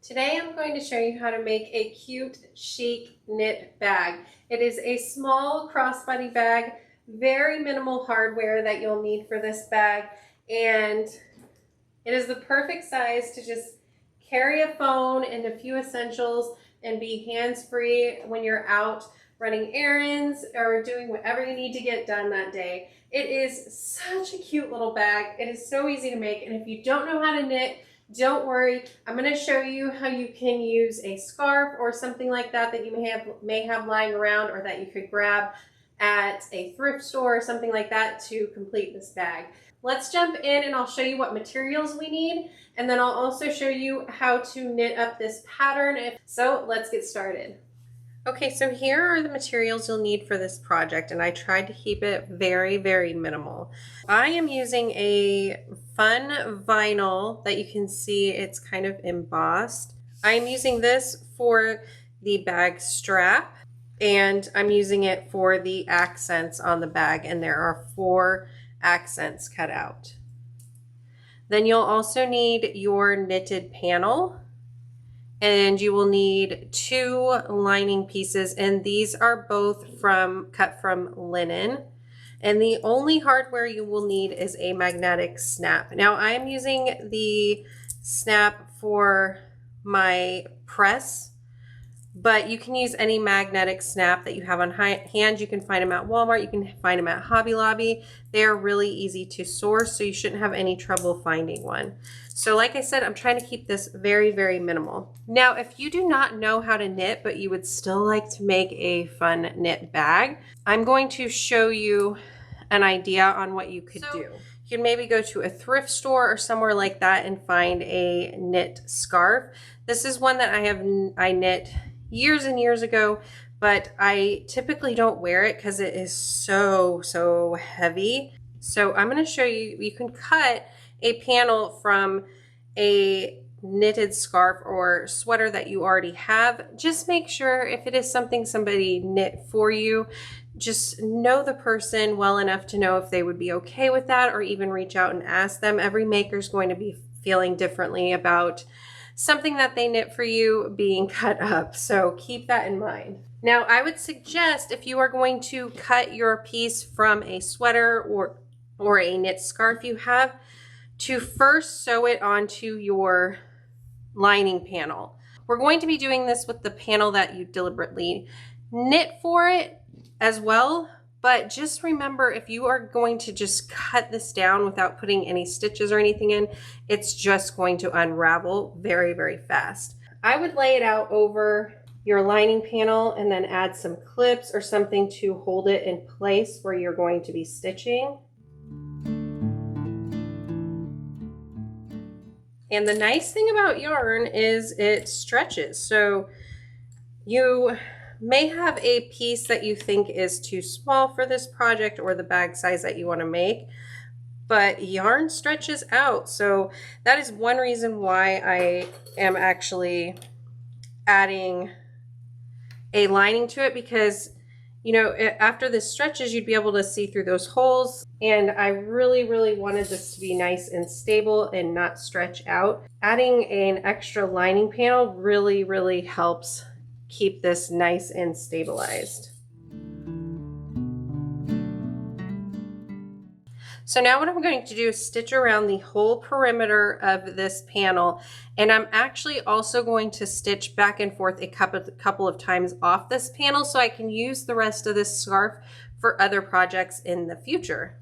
Today I'm going to show you how to make a cute, chic knit bag. It is a small crossbody bag, very minimal hardware that you'll need for this bag, and it is the perfect size to just carry a phone and a few essentials and be hands-free when you're out running errands or doing whatever you need to get done that day. It is such a cute little bag. It is so easy to make, and if you don't know how to knit, don't worry. I'm going to show you how you can use a scarf or something like that that you may have lying around, or that you could grab at a thrift store or something like that to complete this bag. Let's jump in and I'll show you what materials we need, and then I'll also show you how to knit up this pattern. So let's get started. Okay, so here are the materials you'll need for this project, and I tried to keep it very, very minimal. I am using a fun vinyl that you can see it's kind of embossed. I'm using this for the bag strap, and I'm using it for the accents on the bag, and there are 4 accents cut out. Then you'll also need your knitted panel, and you will need 2 lining pieces, and these are both cut from linen. And the only hardware you will need is a magnetic snap. Now I am using the snap for my press, but you can use any magnetic snap that you have on hand. You can find them at Walmart, you can find them at Hobby Lobby. They are really easy to source, so you shouldn't have any trouble finding one. So like I said, I'm trying to keep this very, very minimal. Now, if you do not know how to knit, but you would still like to make a fun knit bag, I'm going to show you an idea on what you could do. You can maybe go to a thrift store or somewhere like that and find a knit scarf. This is one that I knit years and years ago, but I typically don't wear it because it is so heavy. So I'm going to show you, you can cut a panel from a knitted scarf or sweater that you already have. Just make sure, if it is something somebody knit for you, just know the person well enough to know if they would be okay with that, or even reach out and ask them. Every maker is going to be feeling differently about something that they knit for you being cut up, so keep that in mind. Now I would suggest, if you are going to cut your piece from a sweater or a knit scarf you have, to first sew it onto your lining panel. We're going to be doing this with the panel that you deliberately knit for it as well, but just remember, if you are going to just cut this down without putting any stitches or anything in, it's just going to unravel very, very fast. I would lay it out over your lining panel and then add some clips or something to hold it in place where you're going to be stitching. And the nice thing about yarn is it stretches. So you may have a piece that you think is too small for this project or the bag size that you want to make, but yarn stretches out. So that is one reason why I am actually adding a lining to it, because you know, after this stretches, you'd be able to see through those holes. And I really wanted this to be nice and stable and not stretch out. Adding an extra lining panel really helps keep this nice and stabilized. So now what I'm going to do is stitch around the whole perimeter of this panel, and I'm actually also going to stitch back and forth a couple of times off this panel so I can use the rest of this scarf for other projects in the future.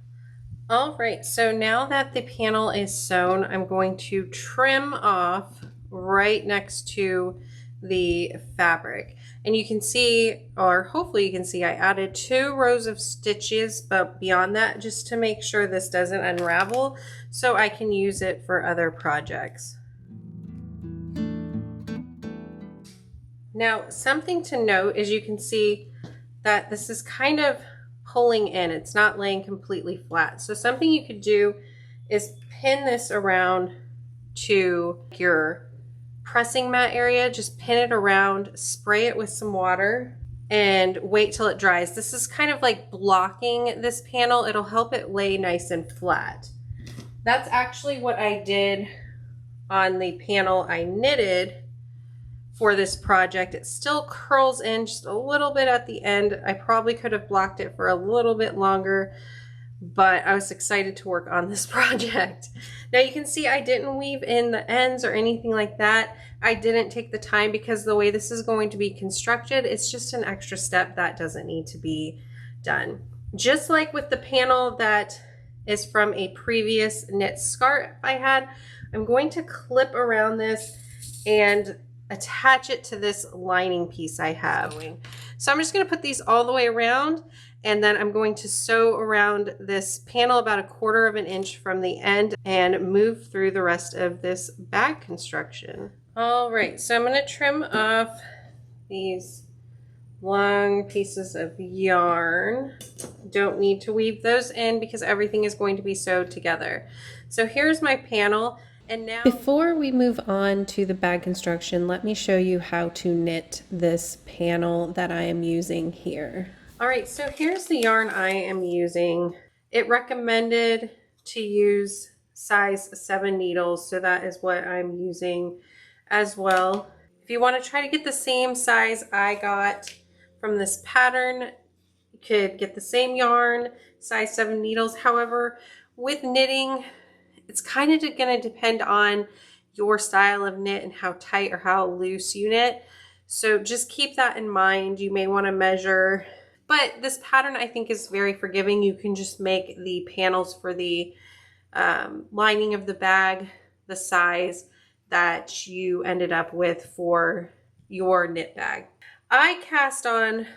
All right, so now that the panel is sewn, I'm going to trim off right next to the fabric. And you can see, or hopefully you can see, I added 2 rows of stitches, but beyond that, just to make sure this doesn't unravel so I can use it for other projects. Now, something to note is you can see that this is kind of pulling in. It's not laying completely flat. So something you could do is pin this around to your pressing mat area. Just pin it around, spray it with some water, and wait till it dries. This is kind of like blocking this panel. It'll help it lay nice and flat. That's actually what I did on the panel I knitted for this project. It still curls in just a little bit at the end. I probably could have blocked it for a little bit longer, but I was excited to work on this project. Now you can see I didn't weave in the ends or anything like that. I didn't take the time because the way this is going to be constructed, it's just an extra step that doesn't need to be done. Just like with the panel that is from a previous knit scarf I had, I'm going to clip around this and attach it to this lining piece I have. So I'm just going to put these all the way around, and then I'm going to sew around this panel about 1/4 of an inch from the end and move through the rest of this bag construction. All right, so I'm going to trim off these long pieces of yarn. Don't need to weave those in because everything is going to be sewed together. So here's my panel. And now, before we move on to the bag construction, let me show you how to knit this panel that I am using here. All right, so here's the yarn I am using. It recommended to use size 7 needles, so that is what I'm using as well. If you want to try to get the same size I got from this pattern, you could get the same yarn, size 7 needles. However, with knitting, it's kind of going to depend on your style of knit and how tight or how loose you knit. So just keep that in mind. You may want to measure, but this pattern I think is very forgiving. You can just make the panels for the lining of the bag the size that you ended up with for your knit bag. I cast on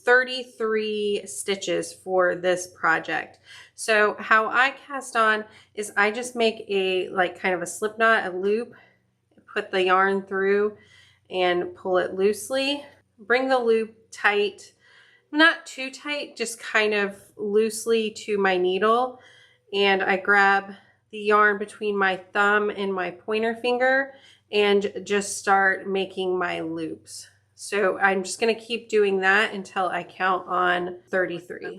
33 stitches for this project. So how I cast on is I just make a kind of a slip knot, a loop, put the yarn through and pull it loosely. Bring the loop tight, not too tight, just kind of loosely to my needle. And I grab the yarn between my thumb and my pointer finger and just start making my loops. So I'm just going to keep doing that until I count on 33.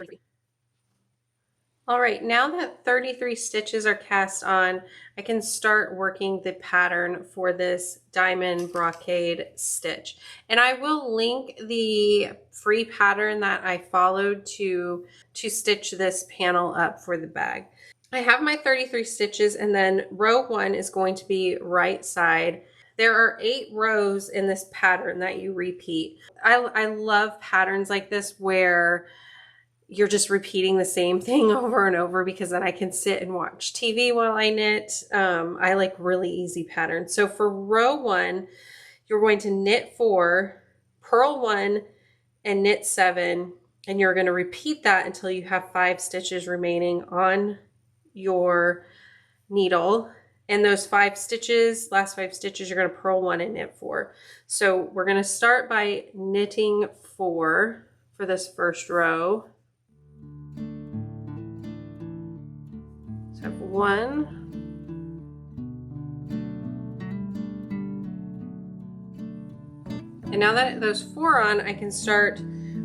All right, now that 33 stitches are cast on, I can start working the pattern for this diamond brocade stitch. And I will link the free pattern that I followed to stitch this panel up for the bag. I have my 33 stitches, and then row 1 is going to be right side. There are 8 rows in this pattern that you repeat. I love patterns like this where you're just repeating the same thing over and over, because then I can sit and watch TV while I knit. I like really easy patterns. So for row 1, you're going to knit 4, purl 1, and knit 7, and you're going to repeat that until you have 5 stitches remaining on your needle. And those 5 stitches, last 5 stitches, you're going to purl 1 and knit 4. So we're going to start by knitting 4 for this first row. So I have 1. And now that those 4 on, I can start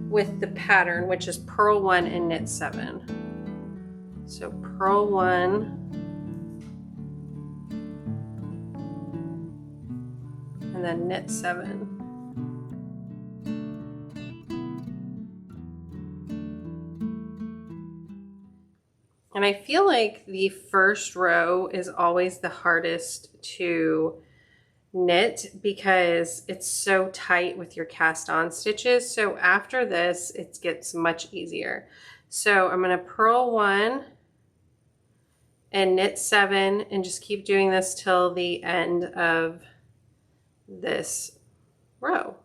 with the pattern, which is purl 1 and knit 7. So purl 1. And then knit 7. And I feel like the first row is always the hardest to knit because it's so tight with your cast on stitches. So after this, it gets much easier. So I'm going to purl 1 and knit 7 and just keep doing this till the end of this row.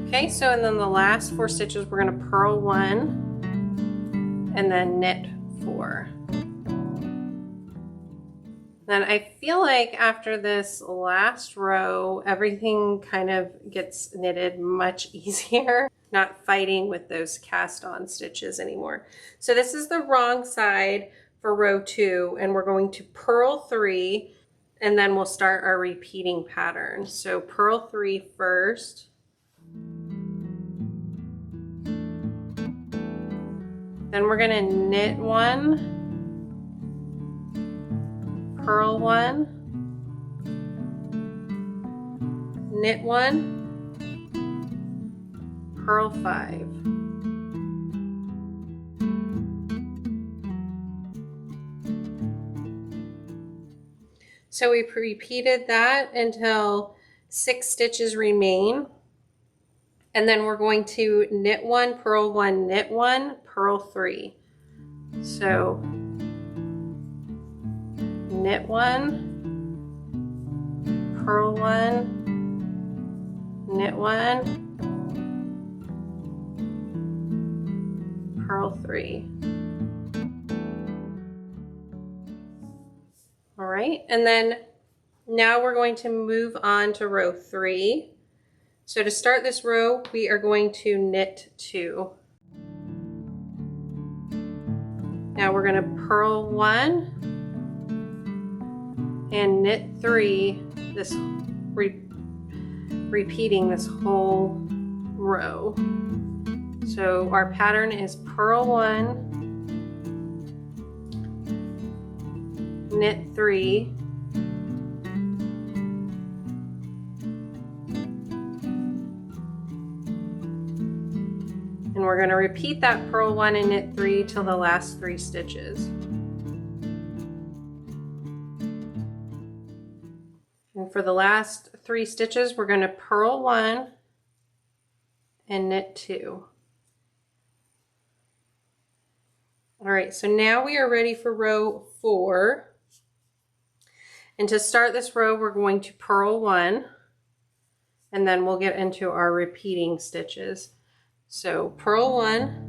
Okay, so and then the last 4 stitches we're going to purl 1 and then knit 4. Then I feel like after this last row, everything kind of gets knitted much easier, not fighting with those cast on stitches anymore. So this is the wrong side for row 2, and we're going to purl 3, and then we'll start our repeating pattern. So purl 3 first. Then we're going to knit 1, purl 1, knit 1, purl 5. So we repeated that until 6 stitches remain. And then we're going to knit 1, purl 1, knit 1, purl 3. So knit 1, purl 1, knit 1, purl 3. All right, and then now we're going to move on to row 3. So to start this row, we are going to knit 2. Now we're going to purl 1 and knit 3, this repeating this whole row. So our pattern is purl 1, knit 3, and we're going to repeat that purl 1 and knit 3 till the last 3 stitches. And for the last 3 stitches, we're going to purl 1 and knit 2. All right, so now we are ready for row 4. And to start this row, we're going to purl 1, and then we'll get into our repeating stitches. So purl 1.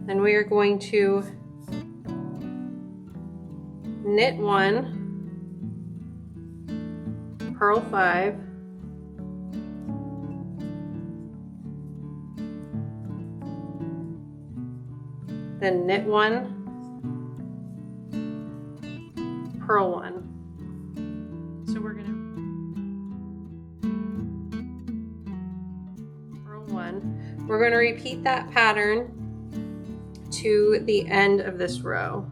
Then we are going to knit 1, purl 5, then knit 1, purl 1. So we're going to purl 1. We're going to repeat that pattern to the end of this row.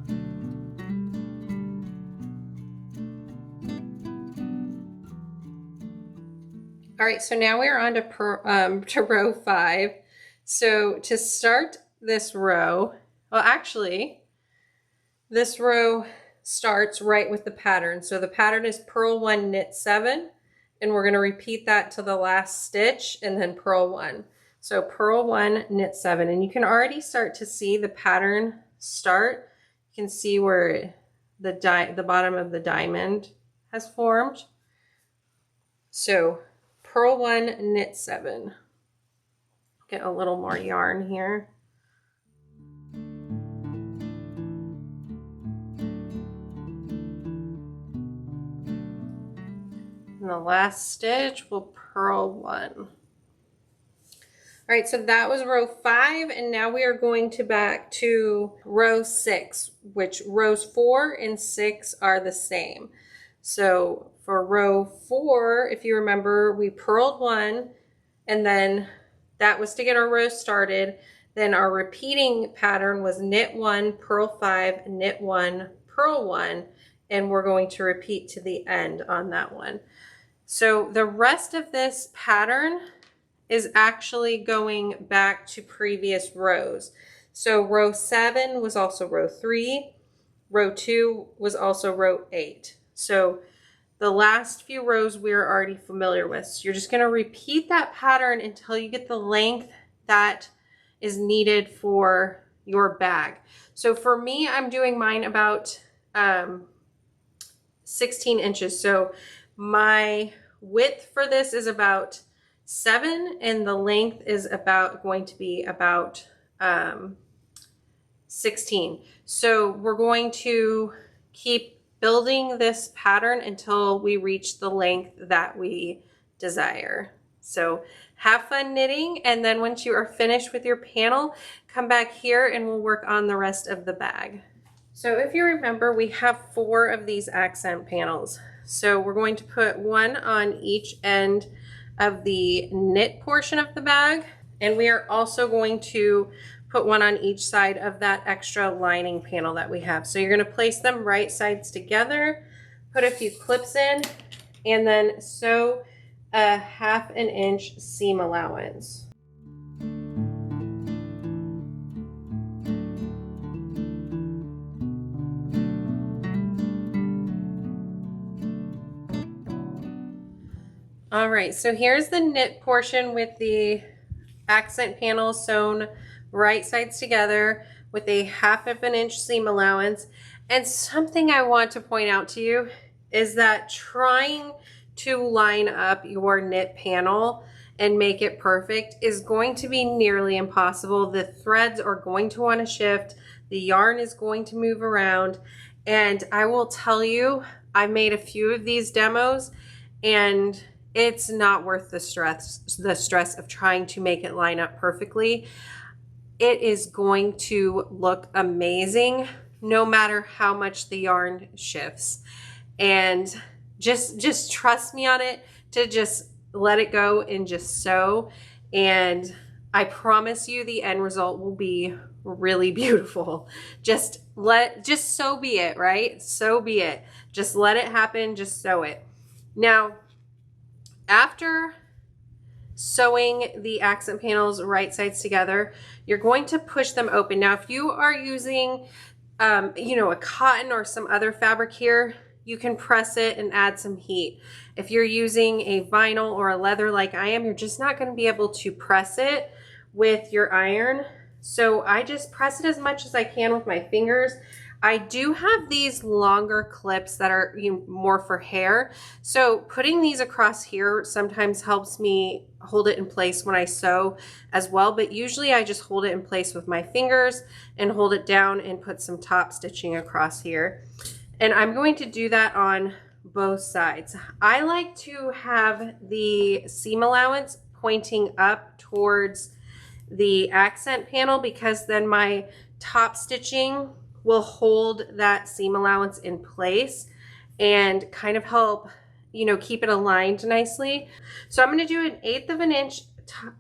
All right, so now we're on to row 5. So to start this row, well, actually, this row starts right with the pattern. So the pattern is purl 1, knit 7, and we're going to repeat that to the last stitch and then purl 1. So purl 1, knit 7, and you can already start to see the pattern start. You can see where the bottom of the diamond has formed. So purl 1, knit 7. Get a little more yarn here. In the last stitch, we'll purl 1. All right, so that was row 5, and now we are going back to row 6, which rows 4 and 6 are the same. So for row 4, if you remember, we purled 1, and then that was to get our row started. Then our repeating pattern was knit 1, purl 5, knit 1, purl 1, and we're going to repeat to the end on that one. So the rest of this pattern is actually going back to previous rows. So row 7 was also row 3, row 2 was also row 8. So the last few rows we're already familiar with. So you're just going to repeat that pattern until you get the length that is needed for your bag. So for me, I'm doing mine about 16 inches. So my width for this is about 7, and the length is going to be about 16. So we're going to keep building this pattern until we reach the length that we desire. So have fun knitting, and then once you are finished with your panel, come back here and we'll work on the rest of the bag. So if you remember, we have 4 of these accent panels. So we're going to put one on each end of the knit portion of the bag, and we are also going to put one on each side of that extra lining panel that we have. So you're going to place them right sides together, put a few clips in, and then sew a 1/2 inch seam allowance. All right, so here's the knit portion with the accent panel sewn right sides together with a 1/2 inch seam allowance. And something I want to point out to you is that trying to line up your knit panel and make it perfect is going to be nearly impossible. The threads are going to want to shift, the yarn is going to move around, and I will tell you, I made a few of these demos and it's not worth the stress of trying to make it line up perfectly. It is going to look amazing no matter how much the yarn shifts. And just trust me on it, to just let it go and just sew. And I promise you the end result will be really beautiful. Just so be it, right? So be it. Just let it happen, just sew it. Now, after sewing the accent panels right sides together, you're going to push them open. Now, if you are using, you know, a cotton or some other fabric here, you can press it and add some heat. If you're using a vinyl or a leather like I am, you're just not going to be able to press it with your iron. So I just press it as much as I can with my fingers. I do have these longer clips that are more for hair. So putting these across here sometimes helps me hold it in place when I sew as well. But usually I just hold it in place with my fingers and hold it down and put some top stitching across here. And I'm going to do that on both sides. I like to have the seam allowance pointing up towards the accent panel, because then my top stitching will hold that seam allowance in place and kind of help, you know, keep it aligned nicely. So I'm going to do an 1/8 inch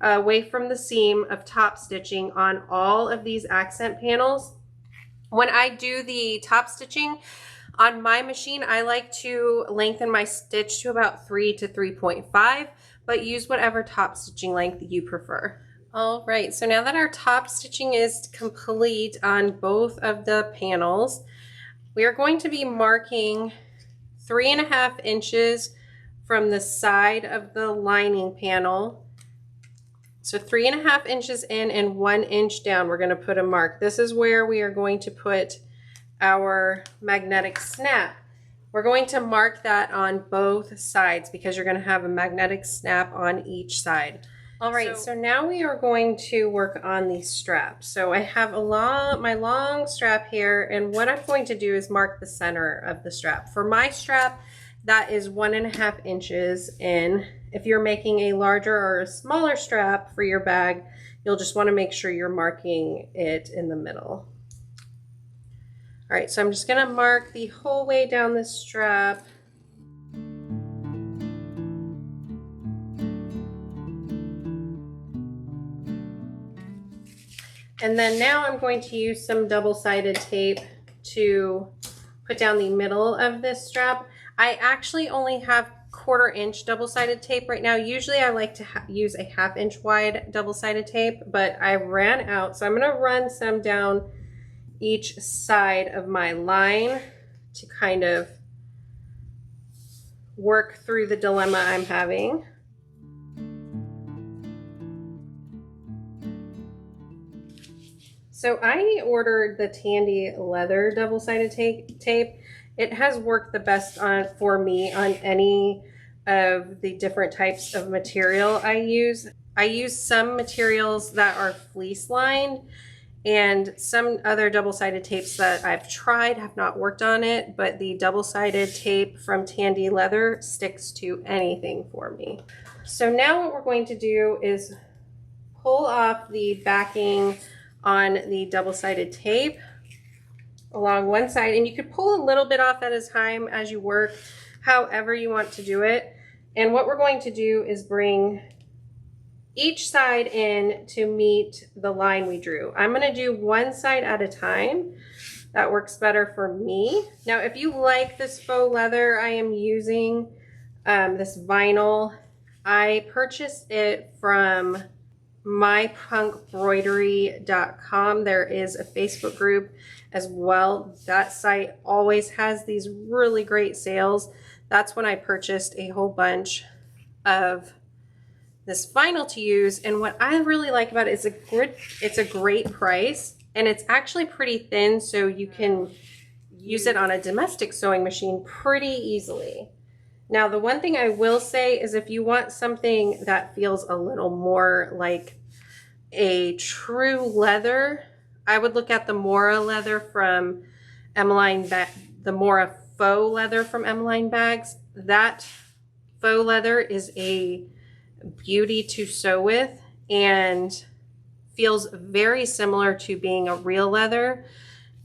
away from the seam of top stitching on all of these accent panels. When I do the top stitching on my machine, I like to lengthen my stitch to about 3 to 3.5, but use whatever top stitching length you prefer. All right, so now that our top stitching is complete on both of the panels, we are going to be marking 3.5 inches from the side of the lining panel. So 3.5 inches in and 1 inch down, we're going to put a mark. This is where we are going to put our magnetic snap. We're going to mark that on both sides because you're going to have a magnetic snap on each side. All right, so now we are going to work on the strap. So I have my long strap here, and what I'm going to do is mark the center of the strap. For my strap, that is 1.5 inches in. If you're making a larger or a smaller strap for your bag, you'll just want to make sure you're marking it in the middle. All right, so I'm just going to mark the whole way down the strap. And then now I'm going to use some double-sided tape to put down the middle of this strap. I actually only have 1/4 inch double-sided tape right now. Usually I like to use a 1/2 inch wide double-sided tape, but I ran out. So I'm going to run some down each side of my line to kind of work through the dilemma I'm having. So I ordered the Tandy leather double-sided tape. It has worked the best for me on any of the different types of material I use. I use some materials that are fleece lined, and some other double-sided tapes that I've tried have not worked on it, but the double-sided tape from Tandy Leather sticks to anything for me. So now what we're going to do is pull off the backing on the double-sided tape along one side, and you could pull a little bit off at a time as you work, however you want to do it. And what we're going to do is bring each side in to meet the line we drew. I'm going to do one side at a time. That works better for me. Now, if you like this faux leather I am using, this vinyl, I purchased it from mypunkbroidery.com. There is a Facebook group as well. That site always has these really great sales. That's when I purchased a whole bunch of this vinyl to use. And what I really like about it is it's a great price, and it's actually pretty thin, so you can use it on a domestic sewing machine pretty easily. Now, the one thing I will say is if you want something that feels a little more like a true leather, I would look at the Mora leather from Emmeline, the Mora faux leather from Emmeline Bags. That faux leather is a beauty to sew with and feels very similar to being a real leather,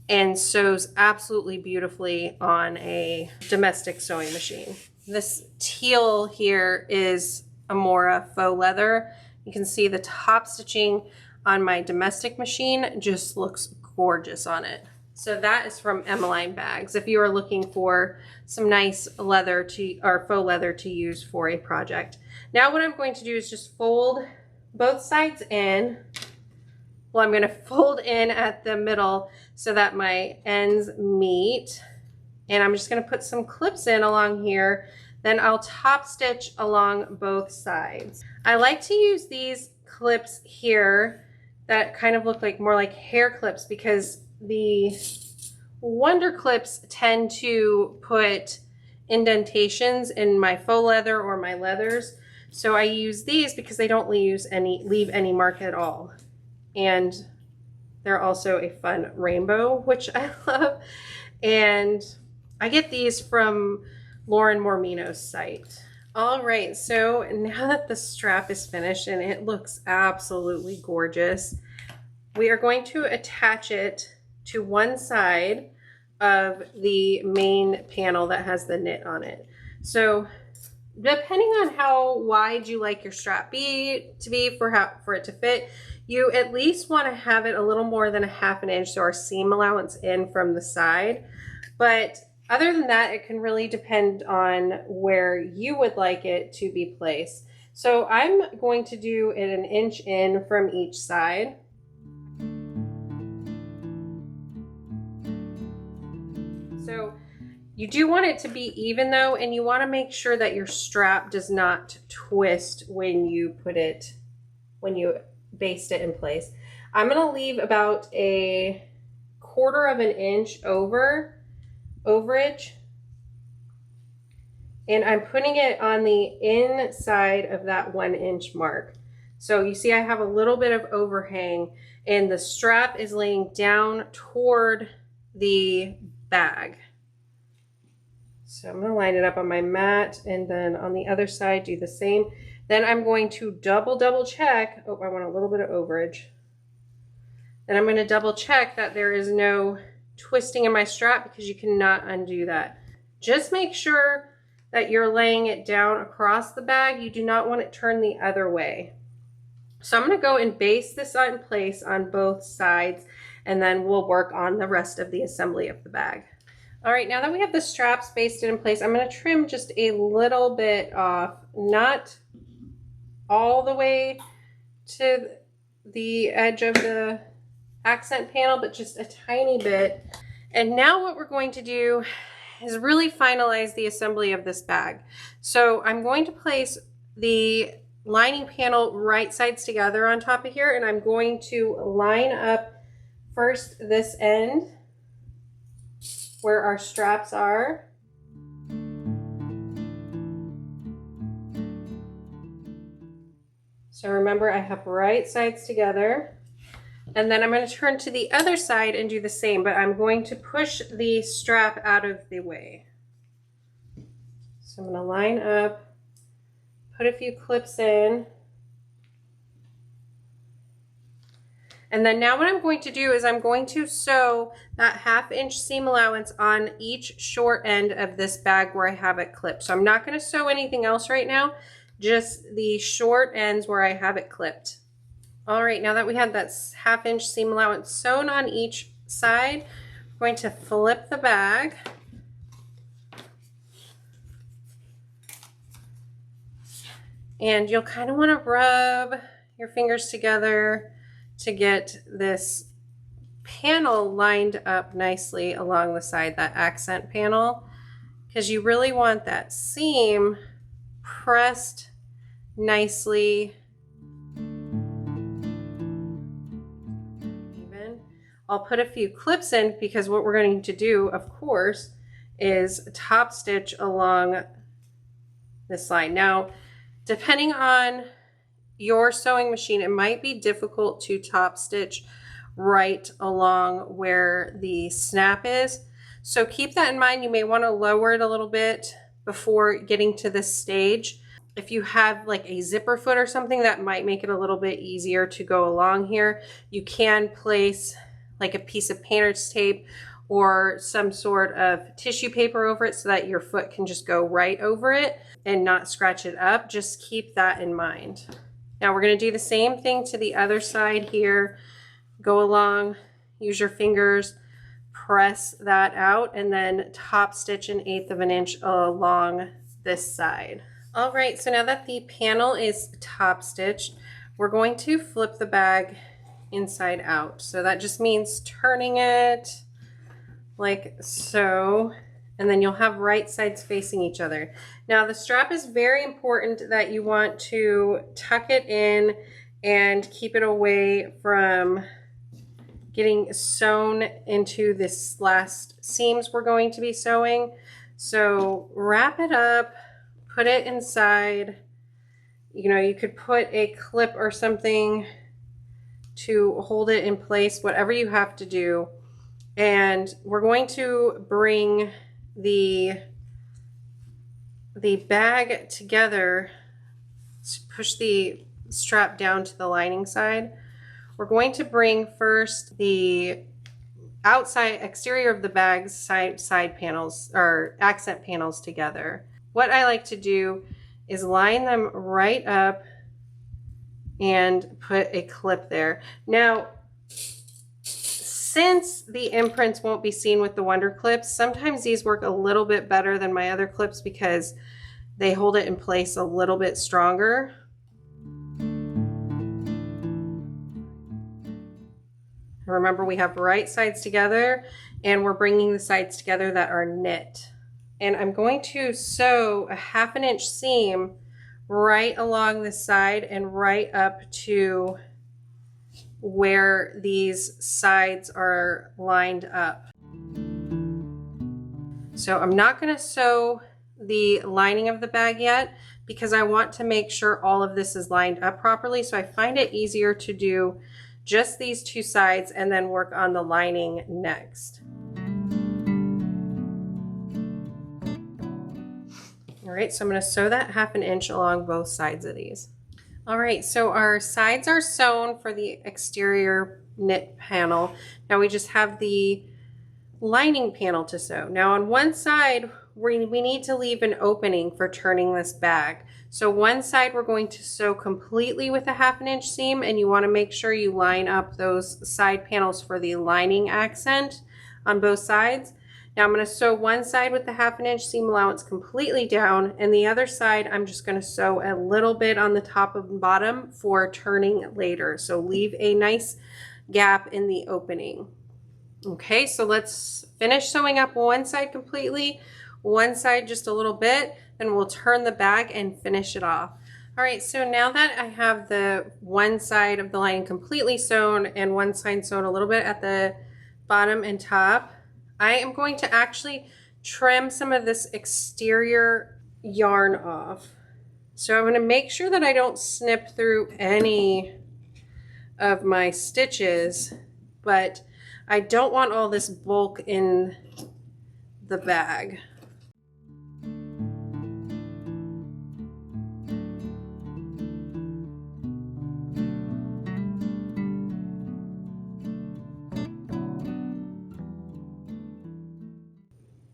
and sews absolutely beautifully on a domestic sewing machine. This teal here is a Mora faux leather. You can see the top stitching on my domestic machine just looks gorgeous on it. So that is from Emmeline Bags if you are looking for some nice leather or faux leather to use for a project. Now what I'm going to do is just fold both sides in. Well, I'm going to fold in at the middle so that my ends meet. And I'm just going to put some clips in along here. Then I'll top stitch along both sides. I like to use these clips here that kind of look like more like hair clips, because the Wonder clips tend to put indentations in my faux leather or my leathers. So I use these because they don't leave any mark at all. And they're also a fun rainbow, which I love. And I get these from Lauren Mormino's site. All right, so now that the strap is finished and it looks absolutely gorgeous, we are going to attach it to one side of the main panel that has the knit on it. So depending on how wide you like your strap to be for it to fit, you at least want to have it a little more than 1/2 inch, so our seam allowance in from the side. But other than that, it can really depend on where you would like it to be placed. So I'm going to do it 1 inch in from each side. So you do want it to be even though, and you want to make sure that your strap does not twist when you baste it in place. I'm going to leave about 1/4 inch overage, and I'm putting it on the inside of that 1 inch mark. So you see I have a little bit of overhang, and the strap is laying down toward the bag. So I'm going to line it up on my mat, and then on the other side do the same. Then I'm going to double check. Oh, I want a little bit of overage. Then I'm going to double check that there is no twisting in my strap, because you cannot undo that. Just make sure that you're laying it down across the bag. You do not want it turned the other way. So I'm going to go and baste this in place on both sides, and then we'll work on the rest of the assembly of the bag. All right, now that we have the straps basted in place, I'm going to trim just a little bit off, not all the way to the edge of the accent panel, but just a tiny bit. And now what we're going to do is really finalize the assembly of this bag. So I'm going to place the lining panel right sides together on top of here, and I'm going to line up first this end where our straps are. So remember, I have right sides together. And then I'm going to turn to the other side and do the same, but I'm going to push the strap out of the way. So I'm going to line up, put a few clips in. And then now what I'm going to do is I'm going to sew that 1/2 inch seam allowance on each short end of this bag where I have it clipped. So I'm not going to sew anything else right now. just the short ends where I have it clipped. All right, now that we have that 1/2 inch seam allowance sewn on each side, I'm going to flip the bag. And you'll kind of want to rub your fingers together to get this panel lined up nicely along the side, that accent panel, because you really want that seam pressed nicely even. I'll put a few clips in because what we're going to do, of course, is top stitch along this line. Now, depending on your sewing machine, it might be difficult to top stitch right along where the snap is. So keep that in mind. You may want to lower it a little bit before getting to this stage. If you have like a zipper foot or something, that might make it a little bit easier to go along here. You can place like a piece of painter's tape or some sort of tissue paper over it so that your foot can just go right over it and not scratch it up. Just keep that in mind. Now we're going to do the same thing to the other side here. Go along, use your fingers, press that out, and then top stitch 1/8 of an inch along this side. All right, so now that the panel is top stitched, we're going to flip the bag inside out. So that just means turning it like so, and then you'll have right sides facing each other. Now the strap is very important that you want to tuck it in and keep it away from getting sewn into this last seams we're going to be sewing. So wrap it up, put it inside. You know, you could put a clip or something to hold it in place, whatever you have to do. And we're going to bring the bag together to push the strap down to the lining side. We're going to bring first the outside exterior of the bag's side panels or accent panels together. What I like to do is line them right up and put a clip there. Now, since the imprints won't be seen with the Wonder clips, sometimes these work a little bit better than my other clips because they hold it in place a little bit stronger. Remember, we have right sides together and we're bringing the sides together that are knit. And I'm going to sew a 1/2 inch seam right along the side and right up to where these sides are lined up. So I'm not going to sew the lining of the bag yet because I want to make sure all of this is lined up properly. So I find it easier to do just these two sides and then work on the lining next. All right, so I'm going to sew that 1/2 inch along both sides of these. All right, so our sides are sewn for the exterior knit panel. Now we just have the lining panel to sew. Now on one side, we need to leave an opening for turning this bag. So one side we're going to sew completely with a 1/2 inch seam, and you want to make sure you line up those side panels for the lining accent on both sides. Now I'm going to sew one side with the 1/2 inch seam allowance completely down, and the other side I'm just going to sew a little bit on the top and bottom for turning later. So leave a nice gap in the opening. Okay, so let's finish sewing up one side completely, one side just a little bit, then we'll turn the bag and finish it off. All right, so now that I have the one side of the lining completely sewn and one side sewn a little bit at the bottom and top, I am going to actually trim some of this exterior yarn off. So I'm going to make sure that I don't snip through any of my stitches, but I don't want all this bulk in the bag.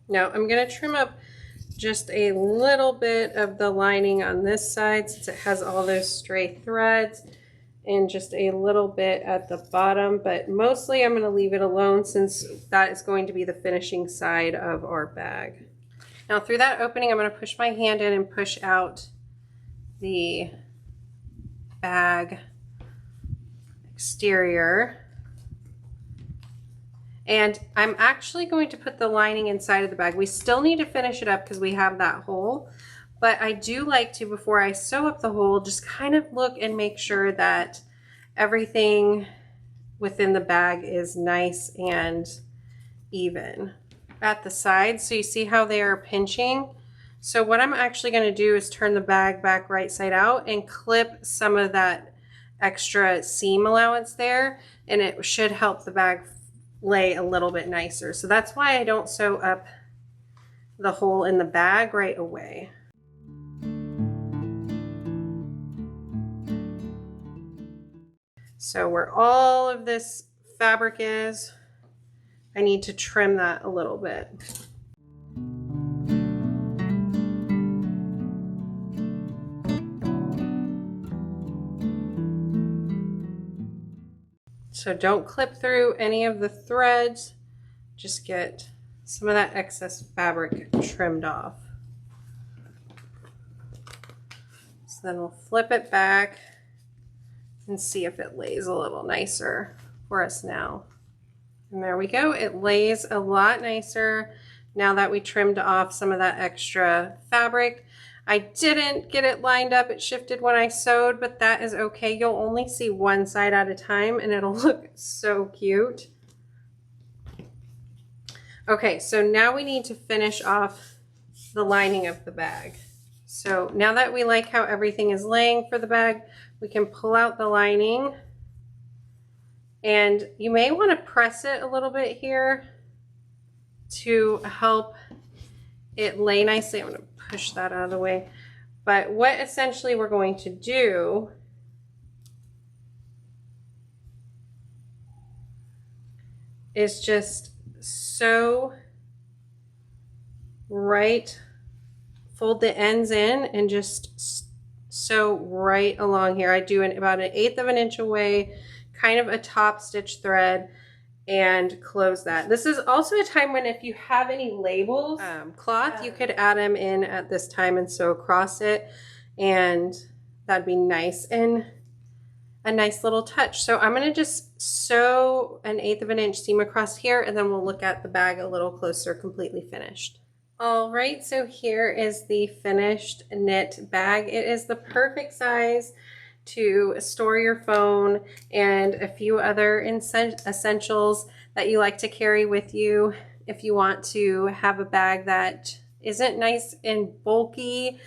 Now I'm going to trim up just a little bit of the lining on this side since it has all those stray threads, and just a little bit at the bottom, but mostly I'm going to leave it alone since that is going to be the finishing side of our bag. Now through that opening, I'm going to push my hand in and push out the bag exterior. And I'm actually going to put the lining inside of the bag. We still need to finish it up because we have that hole, but I do like to, before I sew up the hole, just kind of look and make sure that everything within the bag is nice and even at the sides. So you see how they are pinching? So what I'm actually going to do is turn the bag back right side out and clip some of that extra seam allowance there, and it should help the bag lay a little bit nicer. So that's why I don't sew up the hole in the bag right away. So where all of this fabric is, I need to trim that a little bit. So don't clip through any of the threads, just get some of that excess fabric trimmed off. So then we'll flip it back and see if it lays a little nicer for us now. And there we go, it lays a lot nicer now that we trimmed off some of that extra fabric. I didn't get it lined up, it shifted when I sewed, but that is okay. You'll only see one side at a time and it'll look so cute. Okay, so now we need to finish off the lining of the bag. So now that we like how everything is laying for the bag, we can pull out the lining, and you may want to press it a little bit here to help it lay nicely. I'm going to push that out of the way. But what essentially we're going to do is just sew right, fold the ends in and just sew right along here. I do about 1/8 of an inch away, kind of a top stitch thread, and close that. This is also a time when if you have any labels, cloth, you could add them in at this time and sew across it, and that'd be nice and a nice little touch. So I'm going to just sew 1/8 of an inch seam across here, and then we'll look at the bag a little closer, completely finished. All right, so here is the finished knit bag. It is the perfect size to store your phone and a few other essentials that you like to carry with you if you want to have a bag that isn't nice and bulky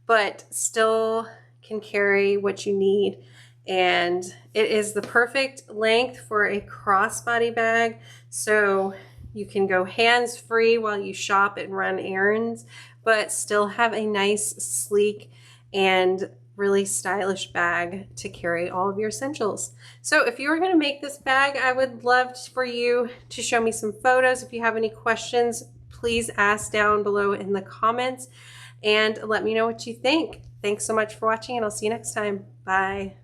but still can carry what you need. And it is the perfect length for a crossbody bag, so you can go hands-free while you shop and run errands, but still have a nice, sleek, and really stylish bag to carry all of your essentials. So if you were going to make this bag, I would love for you to show me some photos. If you have any questions, please ask down below in the comments and let me know what you think. Thanks so much for watching, and I'll see you next time. Bye.